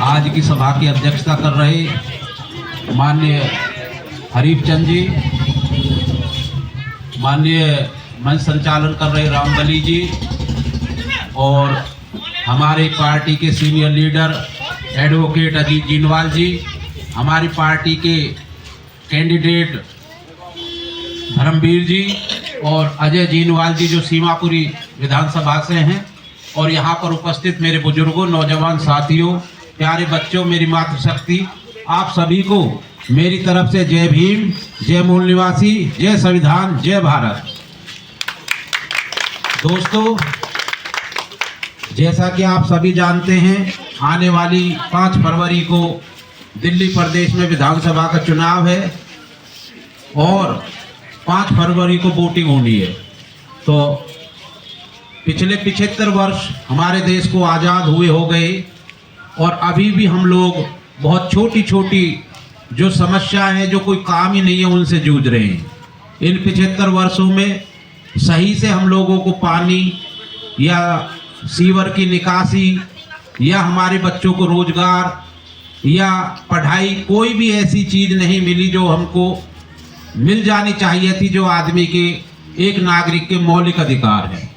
आज की सभा की अध्यक्षता कर रहे माननीय हरीफ चंद जी, माननीय मंच संचालन कर रहे रामबली जी और हमारे पार्टी के senior leader advocate Ajit Jeenwal ji, हमारी पार्टी के कैंडिडेट धर्मवीर जी और अजय जीनवाल जी जो सीमापुरी विधानसभा से हैं, और यहाँ पर उपस्थित मेरे बुजुर्गों, नौजवान साथियों, प्यारे बच्चों, मेरी मातृशक्ति, आप सभी को मेरी तरफ से जय भीम, जय मूल निवासी, जय संविधान, जय भारत। दोस्तों, जैसा कि आप सभी जानते हैं, आने वाली 5 फरवरी को दिल्ली प्रदेश में विधानसभा का चुनाव है और 5 फरवरी को वोटिंग होनी है। तो पिछले 75 वर्ष हमारे देश को आज़ाद हुए हो गए और अभी भी हम लोग बहुत छोटी छोटी जो समस्याएं हैं, जो कोई काम ही नहीं है, उनसे जूझ रहे हैं। इन 75 वर्षों में सही से हम लोगों को पानी या सीवर की निकासी या हमारे बच्चों को रोजगार या पढ़ाई, कोई भी ऐसी चीज़ नहीं मिली जो हमको मिल जानी चाहिए थी, जो आदमी के, एक नागरिक के मौलिक अधिकार है।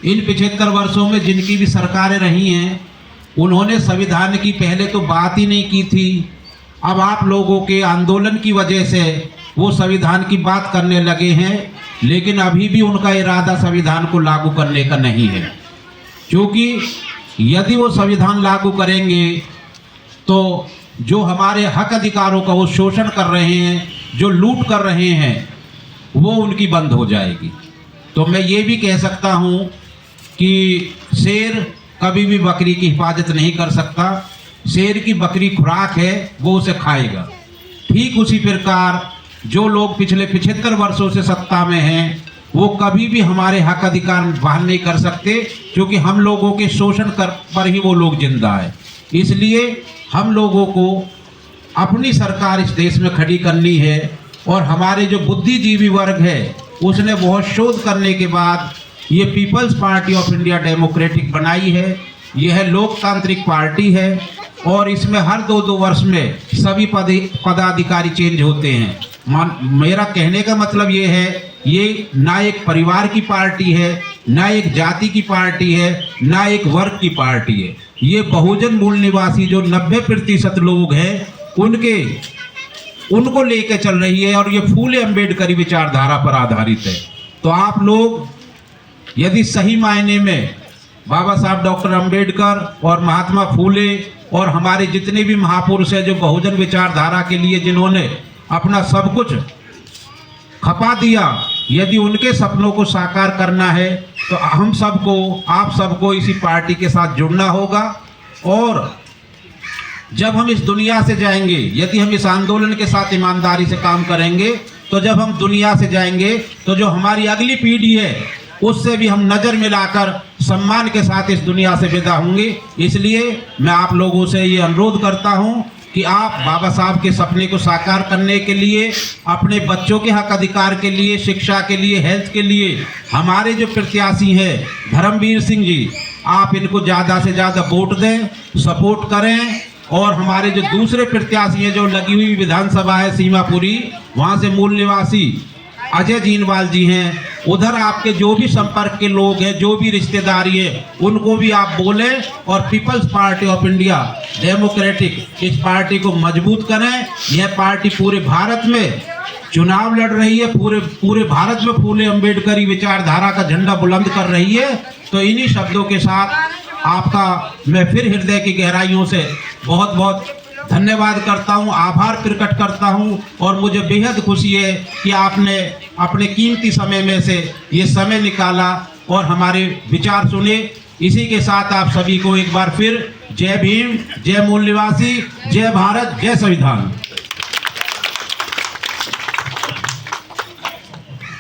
इन 75 वर्षों में जिनकी भी सरकारें रही हैं, उन्होंने संविधान की पहले तो बात ही नहीं की थी। अब आप लोगों के आंदोलन की वजह से वो संविधान की बात करने लगे हैं, लेकिन अभी भी उनका इरादा संविधान को लागू करने का नहीं है, क्योंकि यदि वो संविधान लागू करेंगे तो जो हमारे हक अधिकारों का वो शोषण कर रहे हैं, जो लूट कर रहे हैं, वो उनकी बंद हो जाएगी। तो मैं ये भी कह सकता हूँ कि शेर कभी भी बकरी की हिफाजत नहीं कर सकता। शेर की बकरी खुराक है, वो उसे खाएगा। ठीक उसी प्रकार जो लोग पिछले 75 वर्षों से सत्ता में हैं, वो कभी भी हमारे हक अधिकार बहाल नहीं कर सकते, क्योंकि हम लोगों के शोषण पर ही वो लोग जिंदा है। इसलिए हम लोगों को अपनी सरकार इस देश में खड़ी करनी है और हमारे जो बुद्धिजीवी वर्ग है, उसने बहुत शोध करने के बाद ये peoples party of India democratic बनाई है। यह लोकतांत्रिक पार्टी है और इसमें हर 2-2 वर्ष में सभी पदाधिकारी चेंज होते हैं। मेरा कहने का मतलब ये है, ये ना एक परिवार की पार्टी है, ना एक जाति की पार्टी है, ना एक वर्ग की पार्टी है। ये बहुजन मूल निवासी जो 90% लोग हैं, उनको लेके चल रही है और ये फूले अम्बेडकरी विचारधारा पर आधारित है। तो आप लोग यदि सही मायने में बाबा साहब डॉक्टर अम्बेडकर और महात्मा फूले और हमारे जितने भी महापुरुष हैं जो बहुजन विचारधारा के लिए जिन्होंने अपना सब कुछ खपा दिया, यदि उनके सपनों को साकार करना है तो हम सबको, आप सबको इसी पार्टी के साथ जुड़ना होगा। और जब हम इस दुनिया से जाएंगे, यदि हम इस आंदोलन के साथ ईमानदारी से काम करेंगे, तो जब हम दुनिया से जाएंगे तो जो हमारी अगली पीढ़ी है, उससे भी हम नज़र मिलाकर सम्मान के साथ इस दुनिया से विदा होंगे। इसलिए मैं आप लोगों से ये अनुरोध करता हूँ कि आप बाबा साहब के सपने को साकार करने के लिए, अपने बच्चों के हक अधिकार के लिए, शिक्षा के लिए, हेल्थ के लिए, हमारे जो प्रत्याशी हैं धर्मवीर सिंह जी, आप इनको ज़्यादा से ज़्यादा वोट दें, सपोर्ट करें। और हमारे जो दूसरे प्रत्याशी हैं, जो लगी हुई विधानसभा है सीमापुरी, वहाँ से मूल निवासी अजय जीनवाल जी हैं, उधर आपके जो भी संपर्क के लोग हैं, जो भी रिश्तेदारी है, उनको भी आप बोलें और peoples party of India democratic इस पार्टी को मजबूत करें। यह पार्टी पूरे भारत में चुनाव लड़ रही है, पूरे भारत में फूले अम्बेडकरी विचारधारा का झंडा बुलंद कर रही है। तो इन्हीं शब्दों के साथ आपका मैं फिर हृदय की गहराइयों से बहुत बहुत धन्यवाद करता हूं, आभार प्रकट करता हूं और मुझे बेहद खुशी है कि आपने अपने कीमती समय में से ये समय निकाला और हमारे विचार सुने। इसी के साथ आप सभी को एक बार फिर जय भीम, जय मूल निवासी, जय भारत, जय संविधान।